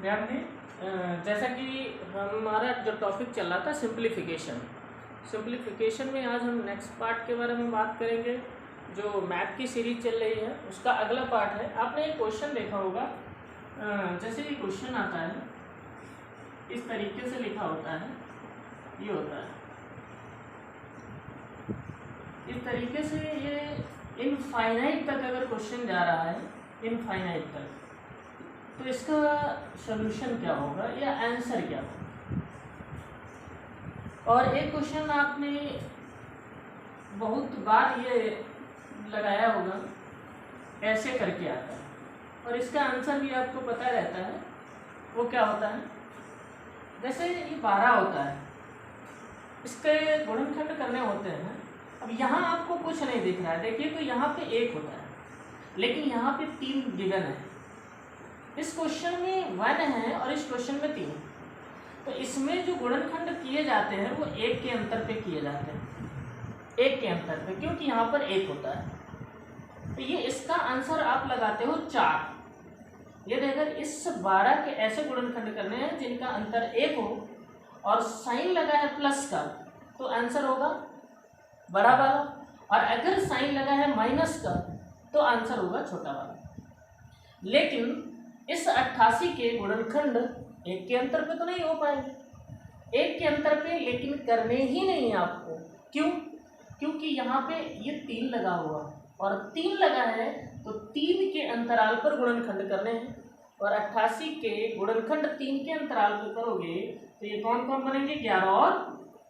ध्यान दें, जैसा कि हमारा जो टॉपिक चल रहा था सिंप्लीफिकेशन में आज हम नेक्स्ट पार्ट के बारे में बात करेंगे। जो मैथ की सीरीज चल रही है उसका अगला पार्ट है। आपने एक क्वेश्चन देखा होगा, जैसे ये क्वेश्चन आता है इस तरीके से लिखा होता है, ये होता है इस तरीके से, ये इनफाइनाइट तक अगर क्वेश्चन जा रहा है, इनफाइनाइट तक, तो इसका सॉल्यूशन क्या होगा या आंसर क्या होगा। और एक क्वेश्चन आपने बहुत बार ये लगाया होगा, ऐसे करके आता है और इसका आंसर भी आपको पता रहता है। वो क्या होता है, जैसे ये 12 होता है, इसके गुणनखंड करने होते हैं। अब यहाँ आपको कुछ नहीं दिख रहा है, देखिए तो यहाँ पे 1 होता है, लेकिन यहाँ पे 3 गिवन है। इस क्वेश्चन में 1 है और इस क्वेश्चन में 3। तो इसमें जो गुणनखंड किए जाते हैं वो 1 के अंतर पे किए जाते हैं, 1 के अंतर पे, क्योंकि यहाँ पर 1 होता है। तो ये इसका आंसर आप लगाते हो 4। ये अगर इस 12 के ऐसे गुणनखंड करने हैं जिनका अंतर 1 हो और साइन लगा है प्लस का, तो आंसर होगा बड़ा वाला, और अगर साइन लगा है माइनस का तो आंसर होगा छोटा वाला। लेकिन इस 88 के गुणनखंड 1 के अंतर पे तो नहीं हो पाएंगे, 1 के अंतर पे लेकिन करने ही नहीं है आपको। क्यों? क्योंकि यहाँ पे ये 3 लगा हुआ है और 3 लगा है तो 3 के अंतराल पर गुणनखंड करने हैं, और 88 के गुणनखंड 3 के अंतराल पर करोगे तो ये कौन कौन बनेंगे, 11 और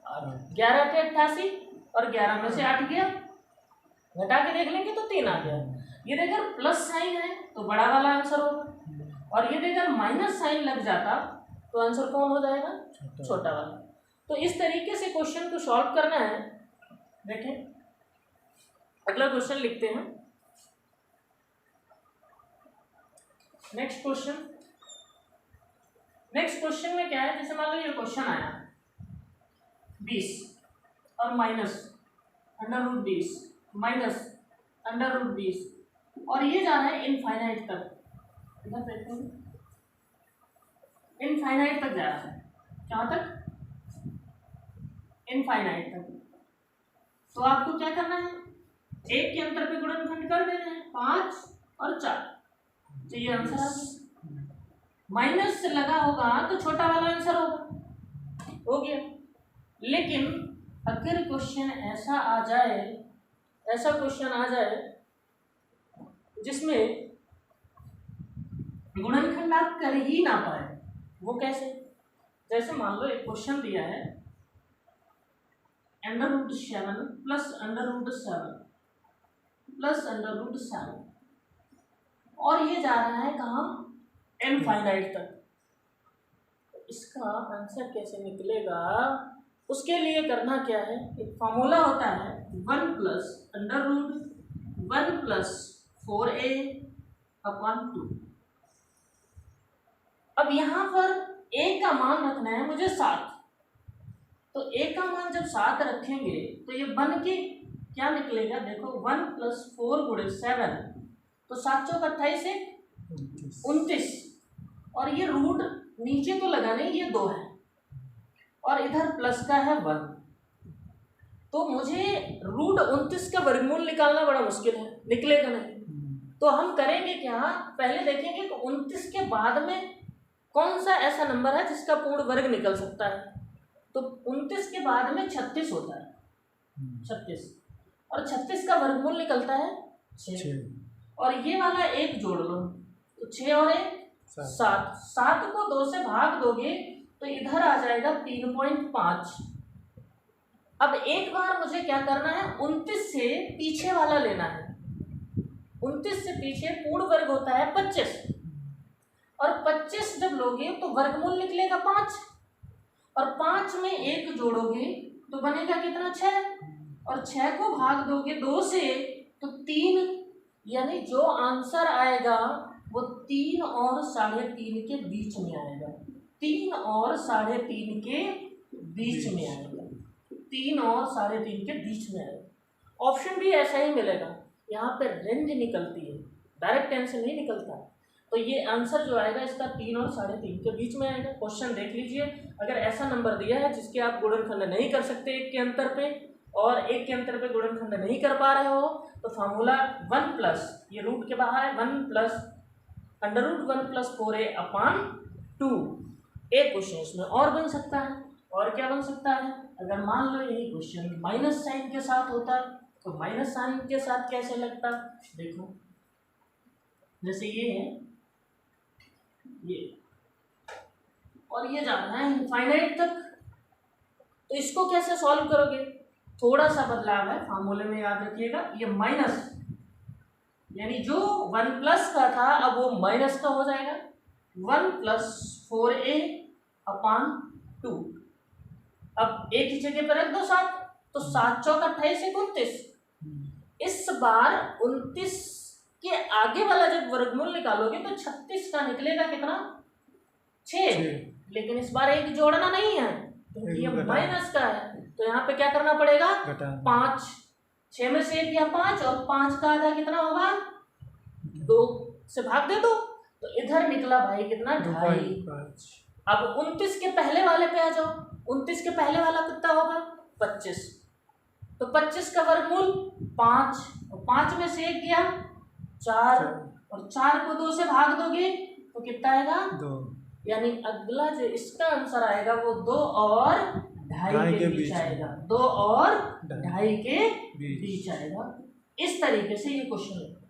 8। 11 के 88 और 11 में से 8 गया, घटा के देख लेंगे तो 3 आ गया। ये अगर प्लस साइन है तो बड़ा वाला आंसर होगा, और ये अगर माइनस साइन लग जाता तो आंसर कौन हो जाएगा, छोटा वाला। तो इस तरीके से क्वेश्चन को सॉल्व करना है। देखें अगला क्वेश्चन लिखते हैं। नेक्स्ट क्वेश्चन में क्या है, जैसे मान लो ये क्वेश्चन आया 20 और माइनस √20 माइनस √20, और ये जा रहा है इनफाइनाइट तक। इधर देखते हैं, इनफाइनाइट तक जा रहा है। कहाँ तक? इनफाइनाइट तक। तो आपको क्या करना है, 1 के अंतर पे गुणनखंड कर देना है, 5 और 4। तो ये आंसर आ गया। माइनस से लगा होगा तो छोटा वाला आंसर होगा, हो गया। लेकिन अगर क्वेश्चन ऐसा आ जाए, ऐसा क्वेश्चन आ जाए जिसमें गुणनखंड आप कर ही ना पाए, वो कैसे? जैसे मान लो एक क्वेश्चन दिया है √7 प्लस √7 प्लस √7, और ये जा रहा है कहाँ, इनफाइनाइट तक। इसका आंसर कैसे निकलेगा, उसके लिए करना क्या है, एक फॉर्मूला होता है 1 प्लस 4a/2। अब यहाँ पर a का मान रखना है मुझे 7, तो a का मान जब 7 रखेंगे तो ये बन के क्या निकलेगा, देखो 1 + 4 × 7, तो 7 चौक 28 से 29, और ये रूट नीचे तो लगा नहीं, ये 2 है और इधर प्लस का है 1, तो मुझे √29 का वर्गमूल निकालना बड़ा मुश्किल है, निकलेगा नहीं। तो हम करेंगे क्या, पहले देखेंगे कि 29 के बाद में कौन सा ऐसा नंबर है जिसका पूर्ण वर्ग निकल सकता है। तो 29 के बाद में 36 होता है, 36, और 36 का वर्गमूल निकलता है 6, और ये वाला 1 जोड़ लो तो 6 और 1 7, 7 को 2 से भाग दोगे तो इधर आ जाएगा 3.5। अब एक बार मुझे क्या करना है, 29 से पीछे वाला लेना है। 29 से पीछे पूर्ण वर्ग होता है 25, और 25 जब लोगे तो वर्गमूल निकलेगा 5, और 5 में 1 जोड़ोगे तो बनेगा कितना, 6, और 6 को भाग दोगे 2 से तो 3, यानी जो आंसर आएगा वो 3 और 3.5 के बीच में आएगा, 3 और 3.5 के बीच में आएगा, 3 और 3.5 के बीच में आएगा। ऑप्शन भी ऐसा ही मिलेगा, यहाँ पे रेंज निकलती है, डायरेक्ट आंसर नहीं निकलता। तो ये आंसर जो आएगा इसका 3 और 3.5 के बीच में आएगा। क्वेश्चन देख लीजिए, अगर ऐसा नंबर दिया है जिसके आप गुणनखंड नहीं कर सकते एक के अंतर पे और एक के अंतर पे गुणनखंड नहीं कर पा रहे हो, तो फार्मूला 1 प्लस, ये रूट के बाहर है, 1 प्लस √1 + 4a/2। एक क्वेश्चन इसमें और बन सकता है। और क्या बन सकता है, अगर मान लो यही क्वेश्चन माइनस साइन के साथ होता तो माइनस साइन के साथ कैसे लगता, देखो जैसे ये है ये और ये जाना है इनफाइनाइट तक, तो इसको कैसे सॉल्व करोगे, थोड़ा सा बदलाव है फार्मूले में, याद रखिएगा। ये माइनस यानी जो 1 प्लस का था अब वो माइनस का हो जाएगा, 1 + 4a/2। अब एक ही जगह पर रख दो 7, तो 7 चौक 28 एक 29। इस बार 29 के आगे वाला जब वर्गमूल निकालोगे तो 36 का निकलेगा कितना, 6। लेकिन इस बार एक जोड़ना नहीं है, ये माइनस का है, तो यहाँ पे क्या करना पड़ेगा, 5। 6 में से 1 गया 5 और 5 का आधा कितना होगा, 2 से भाग दे दो, तो इधर निकला भाई कितना, 2.5। अब 29 के पहले वाले पे आ जाओ, 29 के पहले वाला कितना होगा, 25। तो 25 का वर्गमूल 5 और 5 में से 1 गया 4 और 4 को 2 से भाग दोगे तो कितना आएगा, 2। यानी अगला जो इसका आंसर आएगा वो 2 और 2.5 के बीच आएगा, 2 और 2.5 के बीच आएगा। इस तरीके से ये क्वेश्चन होता है।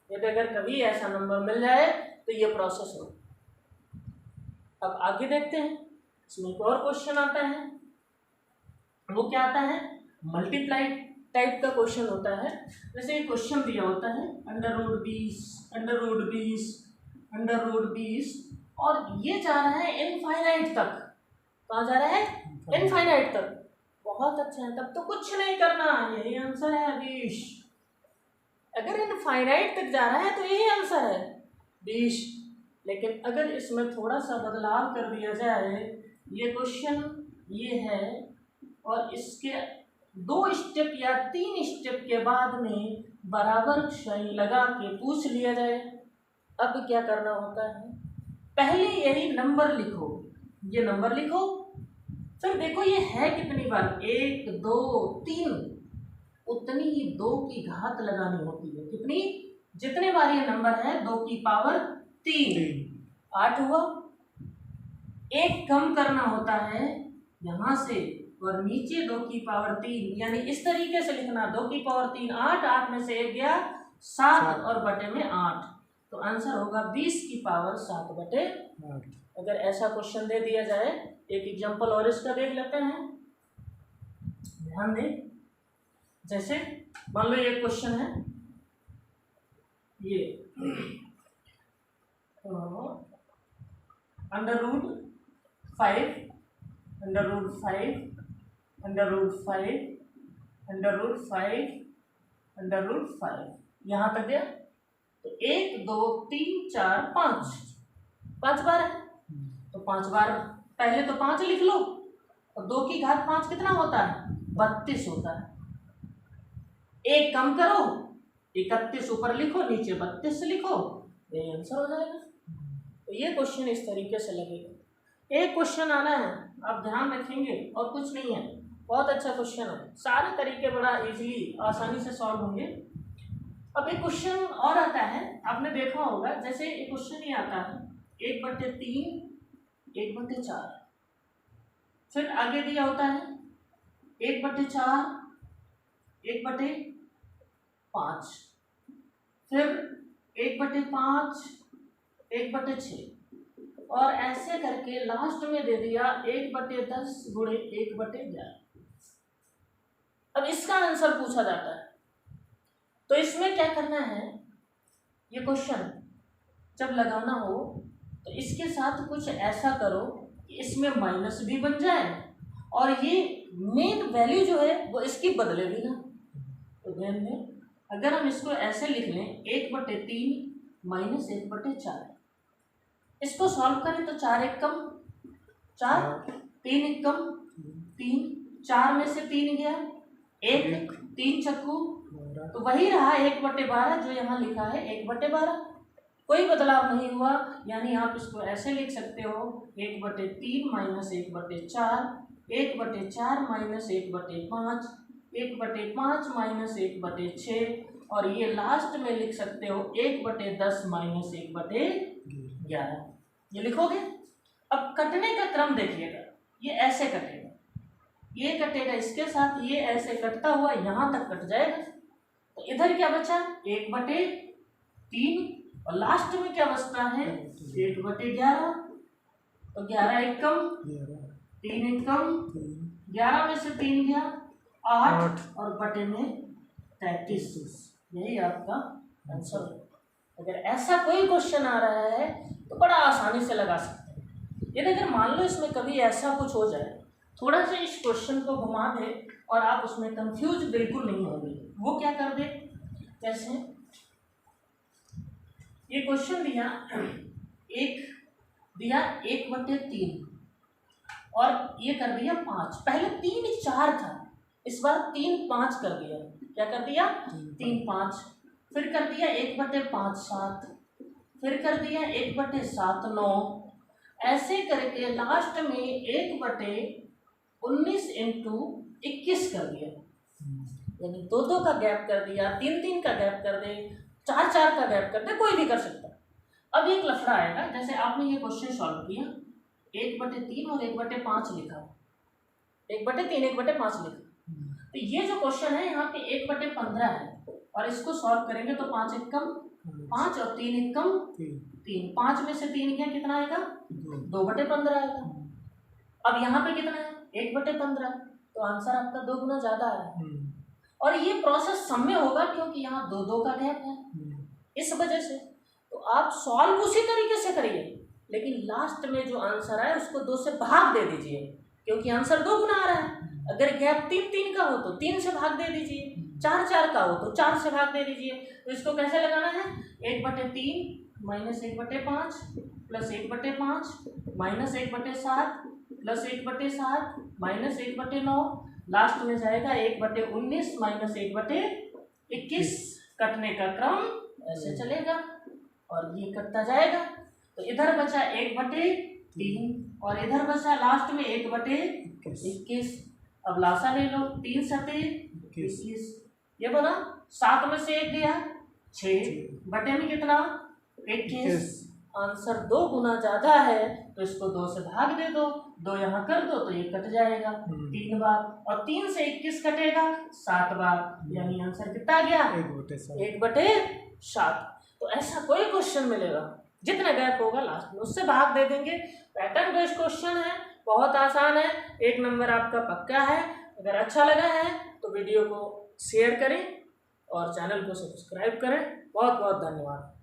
यदि अगर कभी ऐसा नंबर मिल जाए तो ये प्रोसेस हो। अब आगे देखते हैं, इसमें एक और क्वेश्चन आता है, वो क्या आता है, मल्टीप्लाई टाइप का क्वेश्चन होता है। जैसे एक क्वेश्चन दिया होता है √20 और ये जा रहा है इनफाइनाइट तक। कहाँ जा रहा है, इनफाइनाइट तक। बहुत अच्छा है, तब तो कुछ नहीं करना, यही आंसर है 20। अगर इनफाइनाइट तक जा रहा है तो यही आंसर है 20। लेकिन अगर इसमें थोड़ा सा बदलाव कर दिया जाए, ये क्वेश्चन ये है और इसके 2 स्टेप या 3 स्टेप के बाद में बराबर क्षय लगा के पूछ लिया जाए। अब क्या करना होता है, पहले यही नंबर लिखो, ये नंबर लिखो, फिर देखो ये है कितनी बार, 1 2 3, उतनी ही 2 की घात लगानी होती है। कितनी, जितने बार ये नंबर है 2 की पावर 3, 8 हुआ। एक कम करना होता है यहाँ से और नीचे 2 की पावर 3, यानी इस तरीके से लिखना, 2 की पावर 3 8, 8 में से 1 गया 7 और बटे में 8, तो आंसर होगा 20 की पावर 7/8। अगर ऐसा क्वेश्चन दे दिया जाए, एक एग्जांपल और इसका देख लेते हैं, ध्यान दें। जैसे मान लो ये क्वेश्चन है, ये √5 यहाँ तक गया। तो 1 2 3 4 5 बार है, तो 5 बार पहले तो 5 लिख लो और 2 की घात 5 कितना होता है, 32 होता है। एक कम करो, 31 ऊपर लिखो, नीचे 32 लिखो, ये आंसर हो जाएगा। तो ये क्वेश्चन इस तरीके से लगेगा। एक क्वेश्चन आना है, आप ध्यान रखेंगे और कुछ नहीं है, बहुत अच्छा क्वेश्चन है, सारे तरीके बड़ा इजीली आसानी से सॉल्व होंगे। अब एक क्वेश्चन और आता है, आपने देखा होगा, जैसे एक क्वेश्चन ही आता है 1/3 1/4, फिर आगे दिया होता है 1/4 1/5, फिर 1/5 1/6 और ऐसे करके लास्ट में दे दिया 1/10 गुणे 1/11। अब इसका आंसर पूछा जाता है, तो इसमें क्या करना है, ये क्वेश्चन जब लगाना हो तो इसके साथ कुछ ऐसा करो कि इसमें माइनस भी बन जाए और ये मेन वैल्यू जो है वो इसकी बदले भी ना। तो ध्यान दें, अगर हम इसको ऐसे लिख लें 1/3 माइनस 1/4, इसको सॉल्व करें तो 4 एक कम 4, 3 एक कम 3, 4 में से 3 गया 1, 3 चक्कू, तो वही रहा 1/12 जो यहाँ लिखा है 1/12। कोई बदलाव नहीं हुआ, यानी आप इसको ऐसे लिख सकते हो 1/3 माइनस 1/4, 1/4 माइनस 1/5, 1/5 माइनस 1/6, और ये लास्ट में लिख सकते हो 1/10 माइनस 1/11। ये लिखोगे। अब कटने का क्रम देखिएगा, ये ऐसे कटेगा, ये कटेगा इसके साथ, ये ऐसे कटता हुआ यहाँ तक कट जाएगा। तो इधर क्या बचा 1/3, और लास्ट में क्या बचता है 1/11। तो 11 एक कम, 3 एक कम, 11 में से 3 गया 8, और बटे में 33। यही आपका आंसर है। अगर ऐसा कोई क्वेश्चन आ रहा है तो बड़ा आसानी से लगा सकते हैं। यदि अगर मान लो इसमें कभी ऐसा कुछ हो जाए, थोड़ा सा इस क्वेश्चन को घुमा दे और आप उसमें कंफ्यूज बिल्कुल नहीं होंगे, वो क्या कर दे, जैसे ये क्वेश्चन दिया 1/3 और ये कर दिया 5, पहले 3 4 था, इस बार 3 5 कर दिया। क्या कर दिया 3 5, फिर कर दिया 1/5 7, फिर कर दिया 1/7 9, ऐसे करके लास्ट में 1/19 इंटू 21 कर दिया। यानी 2 का गैप कर दिया, 3 का गैप कर दे, 4 का गैप कर दे, कोई भी कर सकता है। अब एक लफड़ा आएगा, जैसे आपने ये क्वेश्चन सॉल्व किया 1/3 और 1/5 लिखा, 1/3 1/5 लिखा, तो ये जो क्वेश्चन है यहाँ पे 1/15 है, और इसको सॉल्व करेंगे तो 5 एक कम 5 और 3 एक कम 3, 5 में से 3 गया कितना आएगा 2/15 आएगा। अब यहाँ पे कितना है 1/15, तो आंसर आपका 2 गुना ज़्यादा है। और ये प्रोसेस सब में होगा क्योंकि यहाँ 2 का गैप है, इस वजह से। तो आप सॉल्व उसी तरीके से करिए, लेकिन लास्ट में जो आंसर आए उसको 2 से भाग दे दीजिए, क्योंकि आंसर 2 गुना आ रहा है। अगर गैप 3 का हो तो 3 से भाग दे दीजिए, 4 का हो तो 4 से भाग दे दीजिए। तो इसको कैसे लगाना है 1/3 minus 1/5 plus 1/5 minus 1/7 plus 1/7 minus 1/9, last में जाएगा 1/19 माइनस 1/21। कटने का क्रम ऐसे चलेगा और ये कटता जाएगा। तो इधर बचा 1/3 और इधर बचा लास्ट में 1/21। अब लासा ले लो, 3 7 21, ये बना 7 में से 1 गया 6, बटे में कितना 21। आंसर 2 गुना ज़्यादा है तो इसको 2 से भाग दे दो, 2 यहाँ कर दो तो ये कट जाएगा 3 बार, और 3 से 21 कटेगा 7 बार, यानी आंसर कितना गया 1/7। तो ऐसा कोई क्वेश्चन मिलेगा जितना गैप होगा लास्ट में उससे भाग दे देंगे। पैटर्न बेस्ड क्वेश्चन है, बहुत आसान है, 1 नंबर आपका पक्का है। अगर अच्छा लगा है तो वीडियो को शेयर करें और चैनल को सब्सक्राइब करें। बहुत बहुत धन्यवाद।